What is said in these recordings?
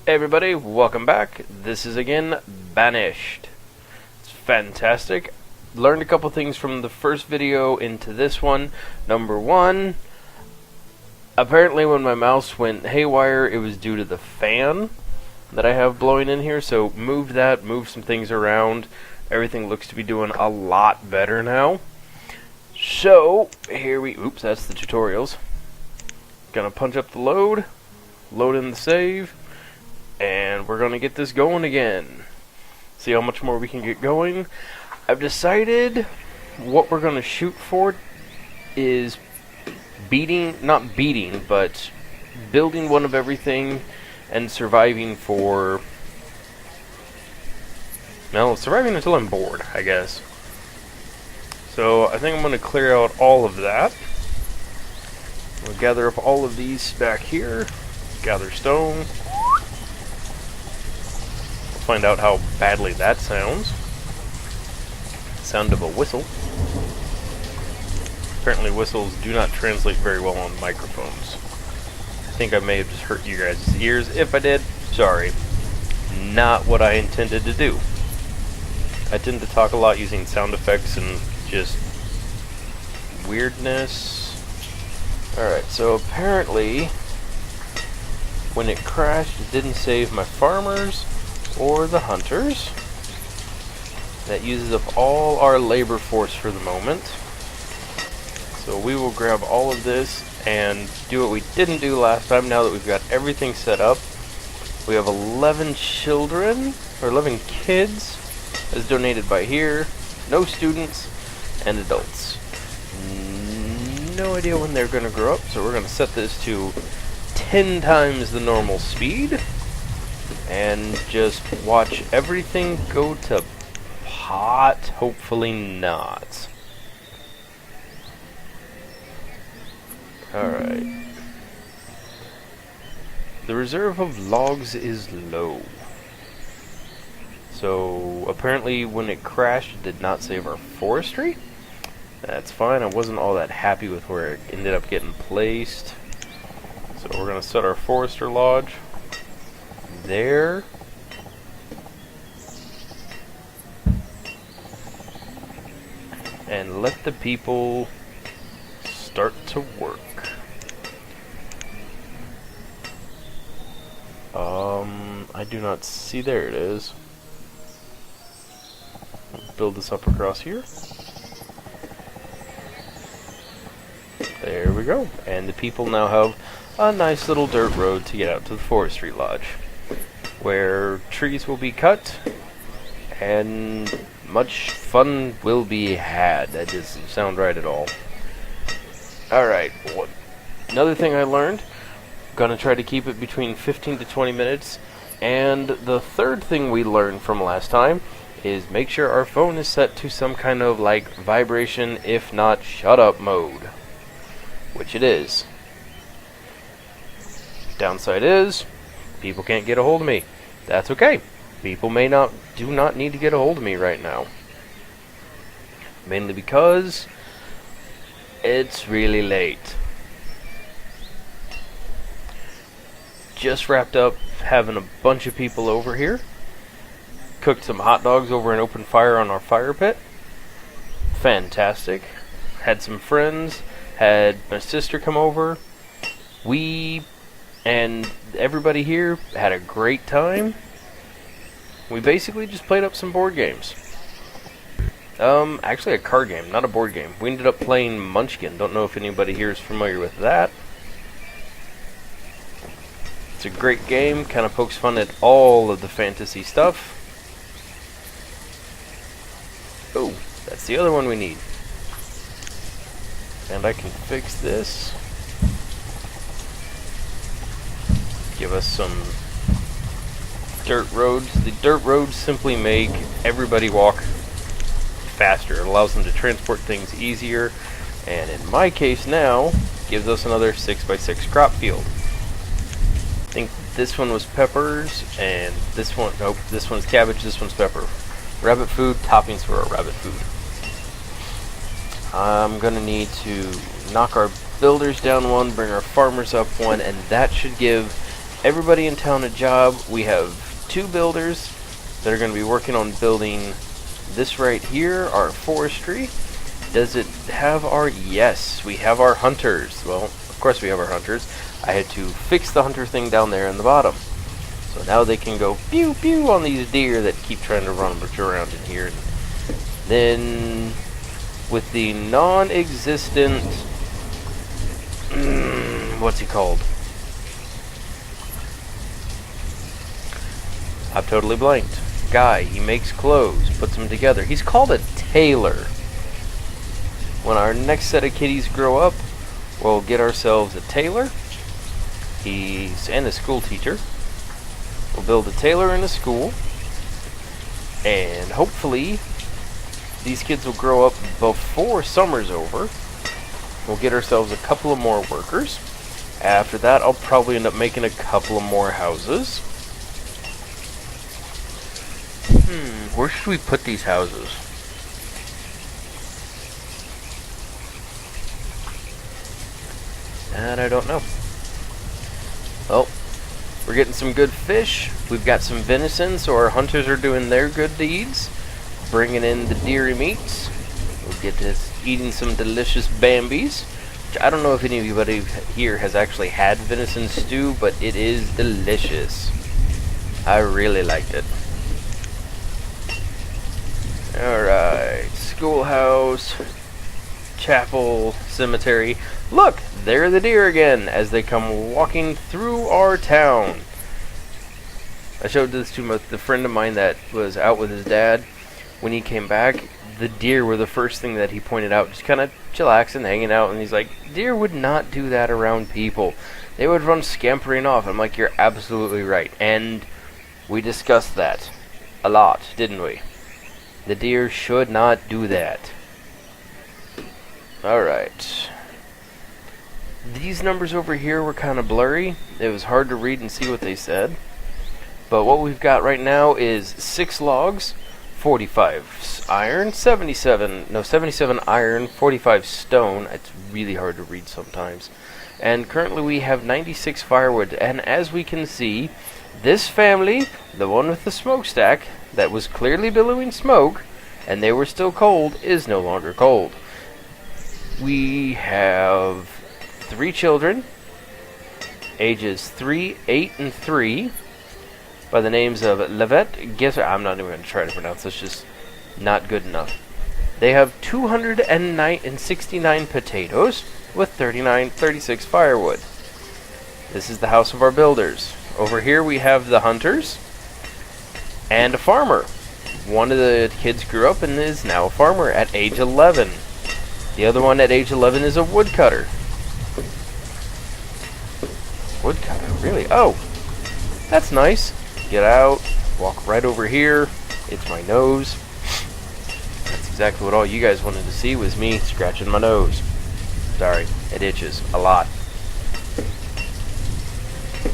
Hey everybody, welcome back. This is again Banished. It's fantastic. Learned a couple things from the first video into this one. Number one, apparently when my mouse went haywire, it was due to the fan that I have blowing in here. So move that, move some things around. Everything looks to be doing a lot better now. So here oops, that's the tutorials. Gonna punch up the load in the save. And we're going to get this going again. See how much more we can get going. I've decided what we're going to shoot for is not beating, but building one of everything and surviving surviving until I'm bored, I guess. So I think I'm going to clear out all of that. We'll gather up all of these back here. Gather stone. Find out how badly that sounds. Sound of a whistle. Apparently whistles do not translate very well on microphones. I think I may have just hurt you guys' ears. If I did, sorry. Not what I intended to do. I tend to talk a lot using sound effects and just weirdness. Alright, so apparently when it crashed, it didn't save my farmers or the hunters. That uses up all our labor force for the moment. So we will grab all of this and do what we didn't do last time now that we've got everything set up. We have 11 children, or 11 kids, as donated by here. No students and adults. No idea when they're going to grow up, so we're going to set this to 10 times the normal speed. And just watch everything go to pot. Hopefully not. Alright. The reserve of logs is low. So apparently when it crashed it did not save our forestry. That's fine. I wasn't all that happy with where it ended up getting placed. So we're going to set our forester lodge there. And let the people start to work. I do not see. There it is. Build this up across here. There we go. And the people now have a nice little dirt road to get out to the forestry lodge, where trees will be cut and much fun will be had. That doesn't sound right at all. Alright, another thing I learned, gonna try to keep it between 15 to 20 minutes. And the third thing we learned from last time is make sure our phone is set to some kind of like vibration, if not shut up mode, which it is. Downside is people can't get a hold of me. That's okay. People do not need to get a hold of me right now. Mainly because it's really late. Just wrapped up having a bunch of people over here. Cooked some hot dogs over an open fire on our fire pit. Fantastic. Had some friends. Had my sister come over. We and everybody here had a great time. We basically just played up some board games. Actually a card game, not a board game. We ended up playing Munchkin. Don't know if anybody here is familiar with that. It's a great game, kind of pokes fun at all of the fantasy stuff. Oh, that's the other one we need. And I can fix this. Give us some dirt roads. The dirt roads simply make everybody walk faster. It allows them to transport things easier, and in my case now gives us another 6x6 crop field. I think this one was peppers, and this one's cabbage, this one's pepper. Rabbit food, toppings for our rabbit food. I'm gonna need to knock our builders down one, bring our farmers up one, and that should give everybody in town a job. We have 2 builders that are going to be working on building this right here, our forestry. Does it have our... Yes, we have our hunters. Well, of course we have our hunters. I had to fix the hunter thing down there in the bottom. So now they can go pew pew on these deer that keep trying to run around in here. Then with the non-existent... what's he called? I've totally blanked. Guy, he makes clothes, puts them together. He's called a tailor. When our next set of kitties grow up, we'll get ourselves a tailor. And a school teacher. We'll build a tailor in a school. And hopefully, these kids will grow up before summer's over. We'll get ourselves a couple of more workers. After that, I'll probably end up making a couple of more houses. Where should we put these houses? And I don't know. Well, we're getting some good fish. We've got some venison, so our hunters are doing their good deeds. Bringing in the deery meats. We'll get to eating some delicious Bambis. Which I don't know if anybody here has actually had venison stew, but it is delicious. I really liked it. Alright, schoolhouse, chapel, cemetery. Look, there are the deer again as they come walking through our town. I showed this to the friend of mine that was out with his dad. When he came back, the deer were the first thing that he pointed out, just kind of chillaxing, hanging out, and he's like, deer would not do that around people. They would run scampering off. I'm like, you're absolutely right. And we discussed that a lot, didn't we? The deer should not do that. Alright. These numbers over here were kind of blurry. It was hard to read and see what they said. But what we've got right now is 6 logs, 45 iron, 77 iron, 45 stone. It's really hard to read sometimes. And currently we have 96 firewood. And as we can see, this family, the one with the smokestack, that was clearly billowing smoke, and they were still cold, is no longer cold. We have 3 children, ages 3, 8, and 3, by the names of Levette, Gesser. I'm not even going to try to pronounce this, just not good enough. They have 269 potatoes with 36 firewood. This is the house of our builders. Over here we have the hunters and a farmer. One of the kids grew up and is now a farmer at age 11. The other one at age 11 is a woodcutter. Woodcutter, really? Oh, that's nice. Get out, walk right over here. It's my nose. That's exactly what all you guys wanted to see, was me scratching my nose. Sorry, it itches a lot.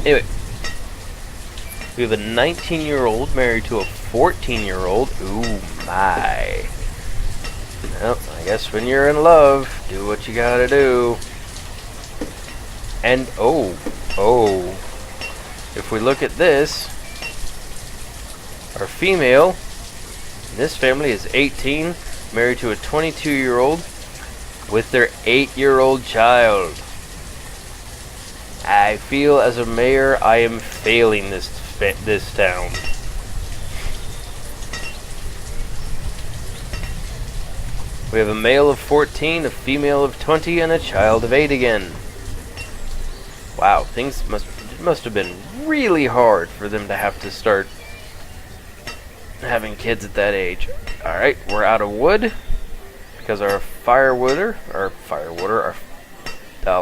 Anyway, we have a 19-year-old married to a 14-year-old. Ooh, my. Well, I guess when you're in love, do what you gotta do. And, oh, if we look at this, our female in this family is 18, married to a 22-year-old with their 8-year-old child. I feel as a mayor I am failing this town. We have a male of 14, a female of 20, and a child of 8 again. Wow, things must have been really hard for them to have to start having kids at that age. Alright, we're out of wood because our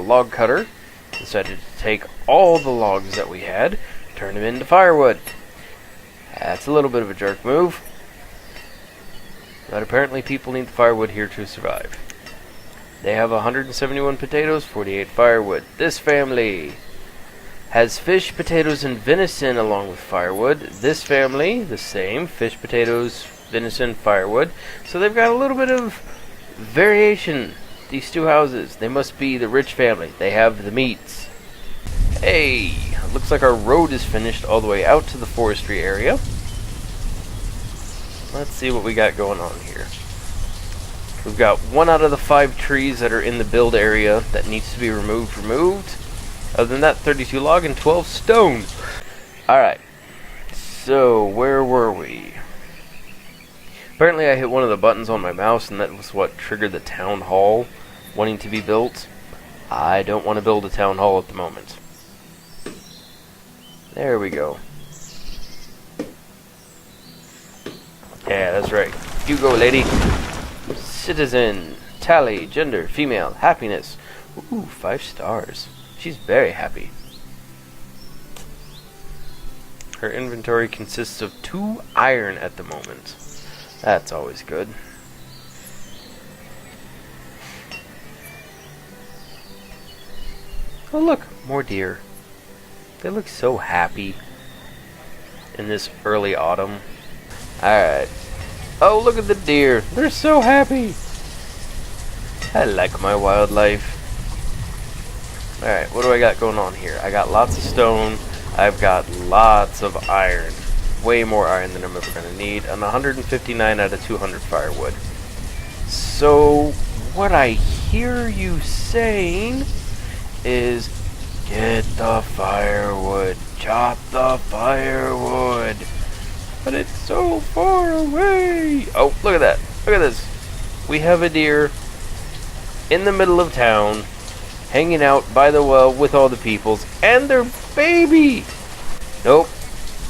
log cutter decided to take all the logs that we had, turn them into firewood. That's a little bit of a jerk move. But apparently people need the firewood here to survive. They have 171 potatoes, 48 firewood. This family has fish, potatoes, and venison along with firewood. This family, the same, fish, potatoes, venison, firewood. So they've got a little bit of variation, these 2 houses. They must be the rich family. They have the meats. Hey, looks like our road is finished all the way out to the forestry area. Let's see what we got going on here. We've got 1 out of the 5 trees that are in the build area that needs to be removed. Other than that, 32 log and 12 stone. Alright, so where were we? Apparently I hit one of the buttons on my mouse and that was what triggered the town hall wanting to be built. I don't want to build a town hall at the moment. There we go. Yeah, that's right. You go, lady. Citizen, tally, gender, female, happiness. Ooh, 5 stars. She's very happy. Her inventory consists of 2 iron at the moment. That's always good. Oh look, more deer. They look so happy in this early autumn. Alright. Oh, look at the deer. They're so happy. I like my wildlife. Alright, what do I got going on here? I got lots of stone. I've got lots of iron. Way more iron than I'm ever going to need. And 159 out of 200 firewood. So, what I hear you saying is, get the firewood. Chop the firewood. But it's so far away. Oh, look at that. Look at this. We have a deer in the middle of town, hanging out by the well with all the peoples and their baby. Nope.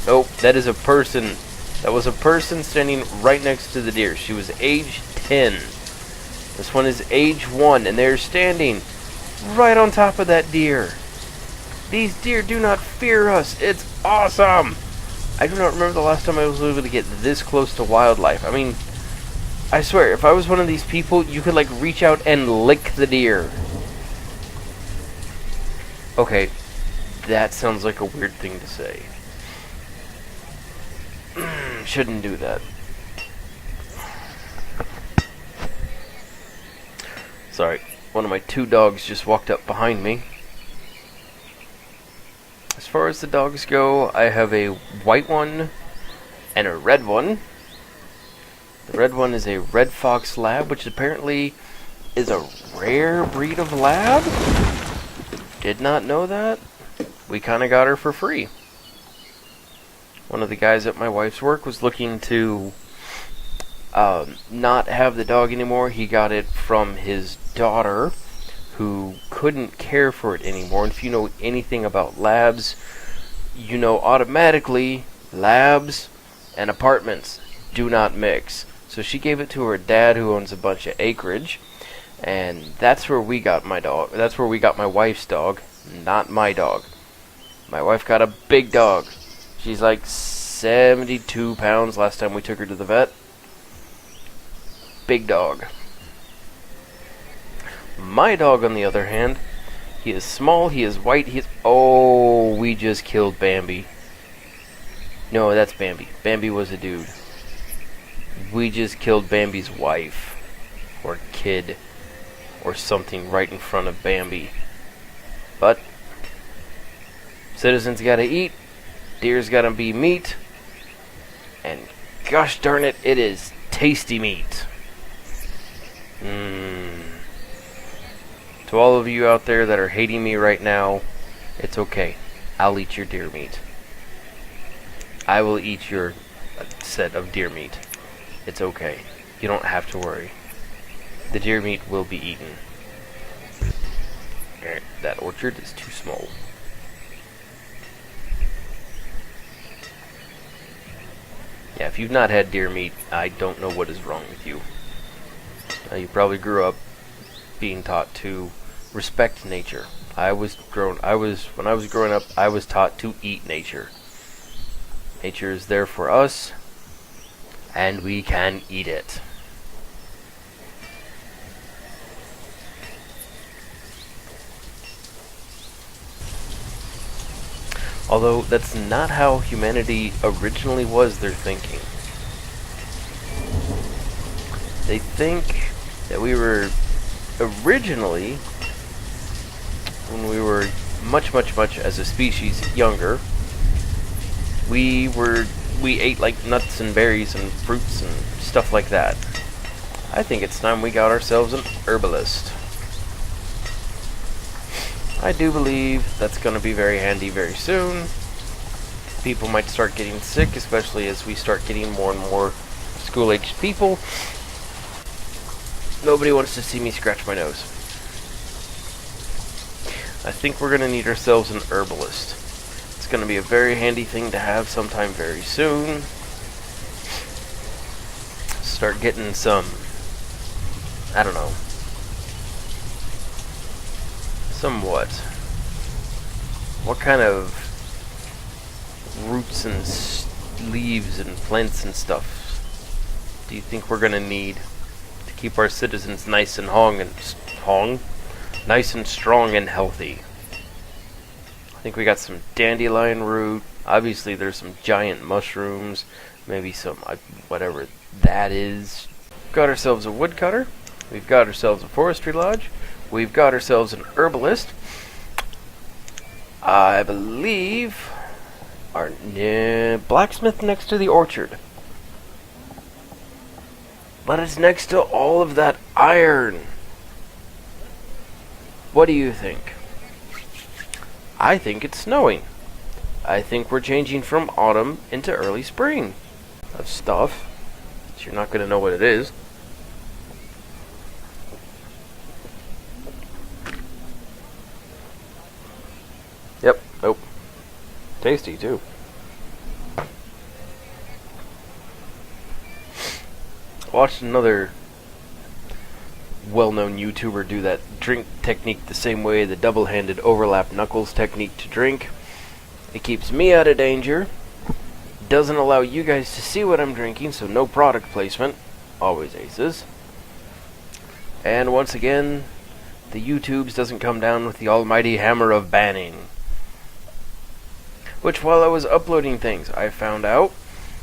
Nope. That is a person. That was a person standing right next to the deer. She was age 10. This one is age 1, and they're standing right on top of that deer. These deer do not fear us. It's awesome. I do not remember the last time I was able to get this close to wildlife. I mean, I swear, if I was one of these people, you could, like, reach out and lick the deer. Okay, that sounds like a weird thing to say. Shouldn't do that. Sorry, one of my 2 dogs just walked up behind me. As far as the dogs go, I have a white one and a red one. The red one is a red fox lab, which apparently is a rare breed of lab. Did not know that. We kind of got her for free. One of the guys at my wife's work was looking to not have the dog anymore. He got it from his daughter, who couldn't care for it anymore. And if you know anything about labs, you know automatically labs and apartments do not mix. So she gave it to her dad, who owns a bunch of acreage, and that's where we got my dog. That's where we got my wife's dog, not my dog. My wife got a big dog. She's like 72 pounds last time we took her to the vet. Big dog. My dog, on the other hand, he is small, he is white, he is... Oh, we just killed Bambi. No, that's Bambi. Bambi was a dude. We just killed Bambi's wife. Or kid. Or something right in front of Bambi. But citizens gotta eat. Deer's gotta be meat. And gosh darn it, it is tasty meat. To all of you out there that are hating me right now, it's okay. I'll eat your deer meat. I will eat your set of deer meat. It's okay. You don't have to worry. The deer meat will be eaten. That orchard is too small. Yeah, if you've not had deer meat, I don't know what is wrong with you. You probably grew up being taught to respect nature. When I was growing up, I was taught to eat nature. Nature is there for us, and we can eat it. Although that's not how humanity originally was their thinking. They think that we were originally, when we were much as a species younger, we ate like nuts and berries and fruits and stuff like that. I think it's time we got ourselves an herbalist. I do believe that's going to be very handy very soon. People might start getting sick, especially as we start getting more and more school-aged people. Nobody wants to see me scratch my nose. I think we're going to need ourselves an herbalist. It's going to be a very handy thing to have sometime very soon. Start getting some, I don't know, somewhat. What kind of roots and leaves and plants and stuff do you think we're going to need to keep our citizens nice and nice and strong and healthy? I think we got some dandelion root. Obviously there's some giant mushrooms, maybe some whatever that is. Got ourselves a woodcutter. We've got ourselves a forestry lodge. We've got ourselves an herbalist. I believe our blacksmith next to the orchard. But it's next to all of that iron. What do you think? I think it's snowing. I think we're changing from autumn into early spring. Of stuff. So you're not going to know what it is. Yep. Nope. Tasty too. Watched another well-known YouTuber do that drink technique the same way, the double-handed overlap knuckles technique to drink. It keeps me out of danger, doesn't allow you guys to see what I'm drinking, so no product placement, always aces. And once again, the YouTubes doesn't come down with the almighty hammer of banning. Which, while I was uploading things, I found out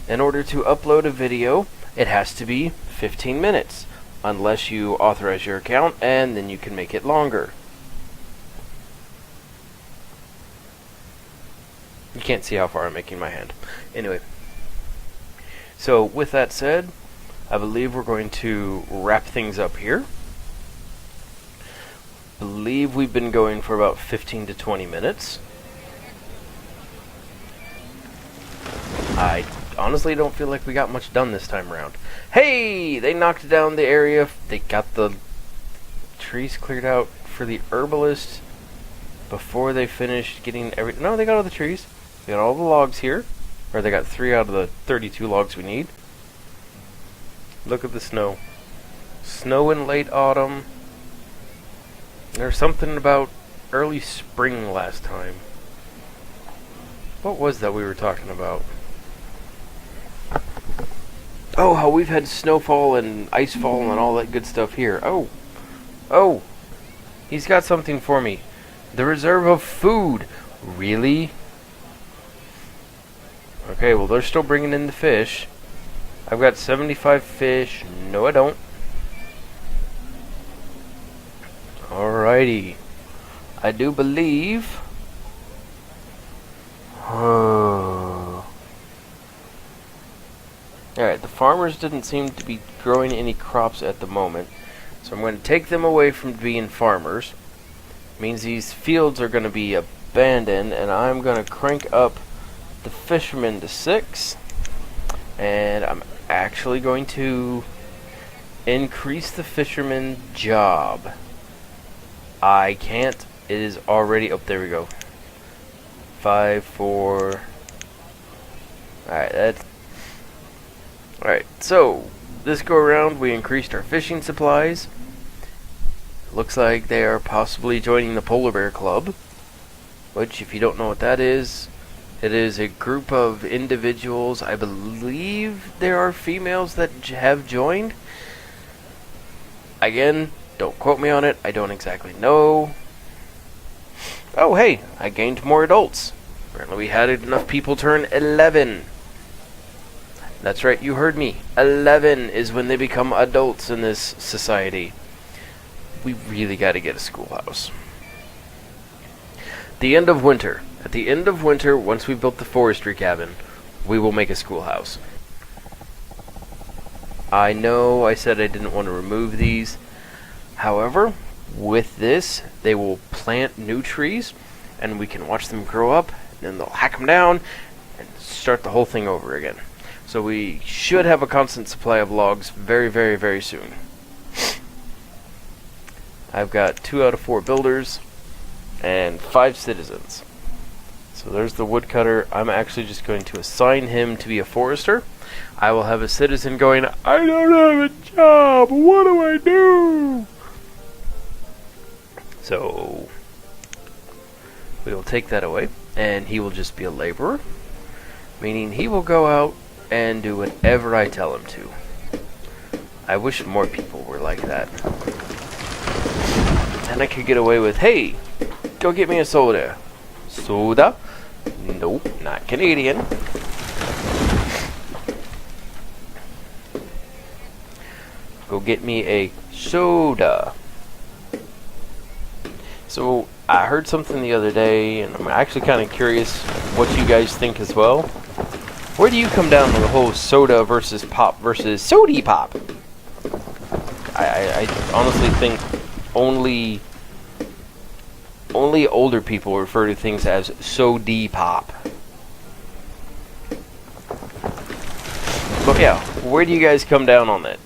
in order to upload a video, it has to be 15 minutes. Unless you authorize your account, and then you can make it longer. You can't see how far I'm making my hand. Anyway. So, with that said, I believe we're going to wrap things up here. I believe we've been going for about 15 to 20 minutes. I honestly don't feel like we got much done this time around. Hey! They knocked down the area. They got the trees cleared out for the herbalist before they finished getting everything. No, they got all the trees. They got all the logs here. Or they got 3 out of the 32 logs we need. Look at the snow. Snow in late autumn. There's something about early spring last time. What was that we were talking about? Oh, how we've had snowfall and icefall and all that good stuff here. Oh, he's got something for me. The reserve of food. Really? Okay, well, they're still bringing in the fish. I've got 75 fish. No, I don't. Alrighty. I do believe... Alright, the farmers didn't seem to be growing any crops at the moment, so I'm going to take them away from being farmers. Means these fields are going to be abandoned, and I'm going to crank up the fishermen to 6, and I'm actually going to increase the fisherman job. I can't. It is already... Oh, there we go. 5, 4... Alright, that's... Alright, so, this go around we increased our fishing supplies. Looks like they are possibly joining the Polar Bear Club, which, if you don't know what that is, it is a group of individuals. I believe there are females that have joined. Again, don't quote me on it, I don't exactly know. Oh hey, I gained more adults. Apparently we had enough people turn 11. That's right, you heard me. 11 is when they become adults in this society. We really gotta get a schoolhouse. the end of winter. At the end of winter, once we built the forestry cabin, we will make a schoolhouse. I know I said I didn't want to remove these. However, with this, they will plant new trees, and we can watch them grow up, and then they'll hack them down, and start the whole thing over again. So we should have a constant supply of logs very, very, very soon. I've got 2 out of 4 builders, and 5 citizens. So there's the woodcutter. I'm actually just going to assign him to be a forester. I will have a citizen going, I don't have a job, what do I do? So we will take that away, and he will just be a laborer, meaning he will go out and do whatever I tell him to. I wish more people were like that. And I could get away with, hey, go get me a soda. Soda? Nope, not Canadian. Go get me a soda. So, I heard something the other day, and I'm actually kind of curious what you guys think as well. Where do you come down on the whole soda versus pop versus sody pop? I honestly think only older people refer to things as sody pop. But yeah, where do you guys come down on that?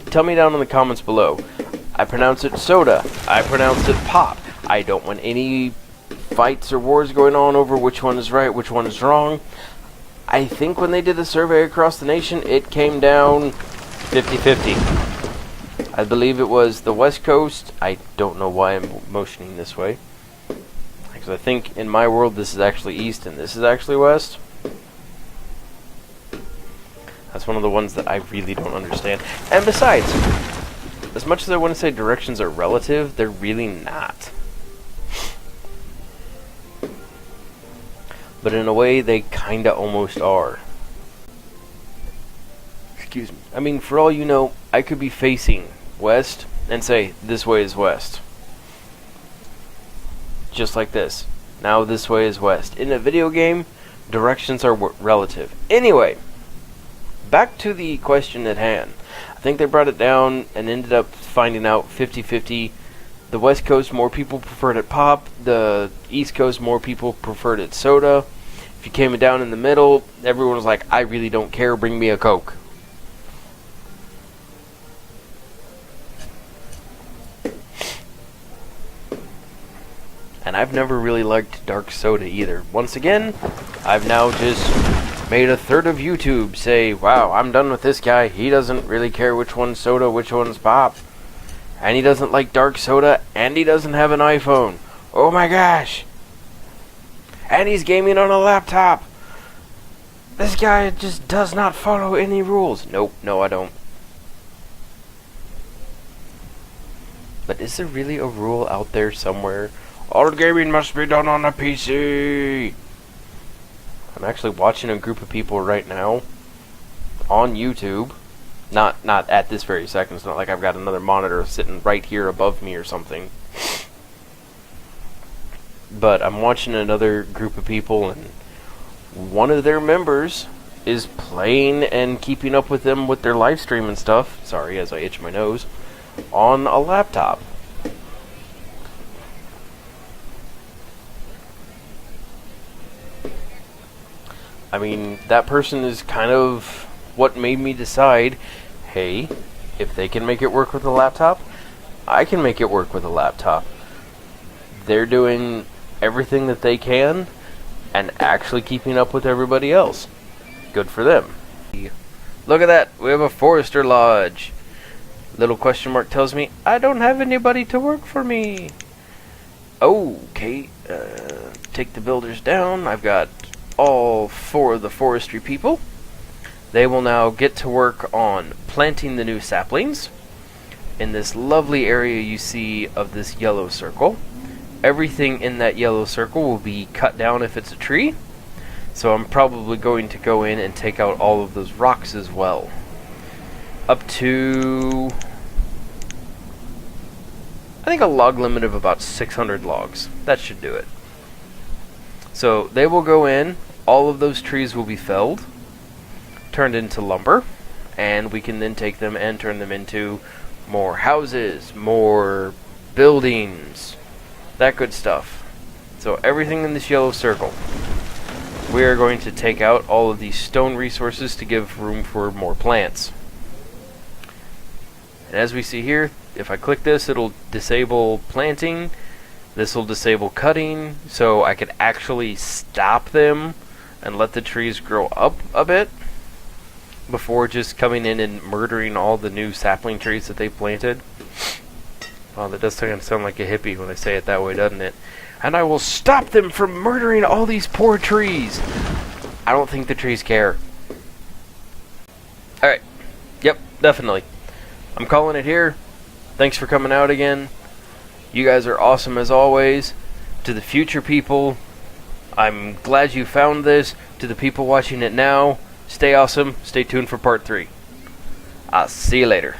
Tell me down in the comments below. I pronounce it soda. I pronounce it pop. I don't want any fights or wars going on over which one is right, which one is wrong. I think when they did a survey across the nation, it came down 50-50. I believe it was the West Coast. I don't know why I'm motioning this way. Because I think in my world this is actually East and this is actually West. That's one of the ones that I really don't understand. And besides, as much as I want to say directions are relative, they're really not. But in a way, they kinda almost are. Excuse me. I mean, for all you know, I could be facing west and say, this way is west. Just like this. Now this way is west. In a video game, directions are relative. Anyway, back to the question at hand. I think they brought it down and ended up finding out 50-50. The West Coast, more people preferred it pop. The East Coast, more people preferred it soda. If you came down in the middle, everyone was like, I really don't care, bring me a Coke. And I've never really liked dark soda either. Once again, I've now just made a third of YouTube say, wow, I'm done with this guy. He doesn't really care which one's soda, which one's pop. And he doesn't like dark soda, and he doesn't have an iPhone. Oh my gosh. And he's gaming on a laptop. This guy just does not follow any rules. Nope, no I don't. But is there really a rule out there somewhere? All gaming must be done on a PC. I'm actually watching a group of people right now on YouTube. Not at this very second. It's not like I've got another monitor sitting right here above me or something. But I'm watching another group of people, and one of their members is playing and keeping up with them with their live stream and stuff. Sorry, as I itch my nose. On a laptop. I mean, that person is kind of what made me decide, hey, if they can make it work with a laptop, I can make it work with a laptop. They're doing everything that they can and actually keeping up with everybody else. Good for them. Look at that, we have a forester lodge. Little question mark tells me I don't have anybody to work for me. Okay, take the builders down. I've got all 4 of the forestry people. They will now get to work on planting the new saplings in this lovely area you see of this yellow circle. Everything in that yellow circle will be cut down if it's a tree. So I'm probably going to go in and take out all of those rocks as well. Up to, I think, a log limit of about 600 logs. That should do it. So they will go in, all of those trees will be felled, turned into lumber, and we can then take them and turn them into more houses, more buildings, that good stuff. So everything in this yellow circle, we are going to take out all of these stone resources to give room for more plants. And as we see here, if I click this, it'll disable planting. This will disable cutting, so I could actually stop them and let the trees grow up a bit before just coming in and murdering all the new sapling trees that they planted. Oh, that does kind of sound like a hippie when I say it that way, doesn't it? And I will stop them from murdering all these poor trees. I don't think the trees care. Alright. Yep, definitely. I'm calling it here. Thanks for coming out again. You guys are awesome as always. To the future people, I'm glad you found this. To the people watching it now, stay awesome. Stay tuned for part 3. I'll see you later.